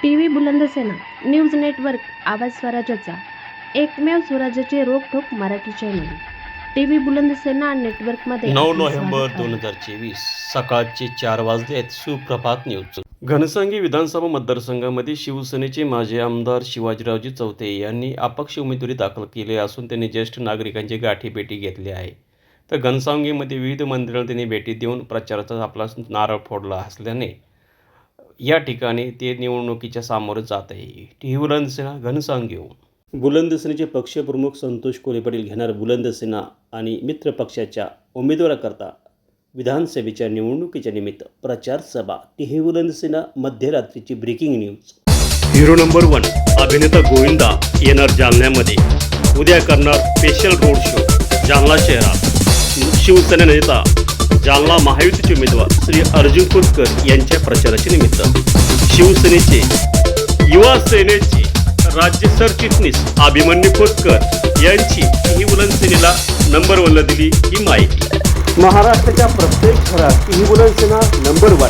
TV बुलंदसेना news network आवाज स्वराज्याचा एकमेव स्वराज्याचे रोखठोक मराठी चॅनल टीव्ही बुलंदसेना नेटवर्कमध्ये 9 आपले नोव्हेंबर स्वागत आहे. 2024 सकाळचे 4 वाजलेत. सुप्रभात न्यूज. घनसांगी विधानसभा मतदारसंघामध्ये शिवसेनेचे माजी आमदार शिवाजीरावजी चौथे यांनी अपक्ष उमेदवारी दाखल केली असून त्यांनी ज्येष्ठ नागरिकांची गाठीभेटी घेतली आहे. तर घनसावंगीमध्ये विविध मंदिरांना त्यांनी भेटी देऊन प्रचाराचा आपला नारळ फोडला असल्याने या ठिकाणी ते निवडणुकीच्या सामोरे जात आहे. टीव्ही बुलंदसेना घनसावंगी. बुलंदसेनेचे पक्षप्रमुख संतोष कोले पाटील घेणार बुलंदसेना आणि मित्र पक्षाच्या उमेदवाराकरता विधानसभेच्या निवडणुकीच्या निमित्त प्रचार सभा. टीव्ही बुलंदसेना मध्यरात्रीची ब्रेकिंग न्यूज. हिरो नंबर 1 अभिनेता गोविंदा येणार जालन्यामध्ये. उद्या करणार स्पेशल रोड शो जालना शहरात. शिवसेना नेता जालना महायुतीचे उमेदवार श्री अर्जुन खोतकर यांच्या प्रचाराच्या निमित्त शिवसेनेचे युवा सेनेचे राज्य सरचिटणीस अभिमन्यू खोतकर यांची टीव्ही बुलंदसेनेला नंबर 1 ला दिली ही माहिती. महाराष्ट्राच्या प्रत्येक घरात टीव्ही बुलंदसेना नंबर 1.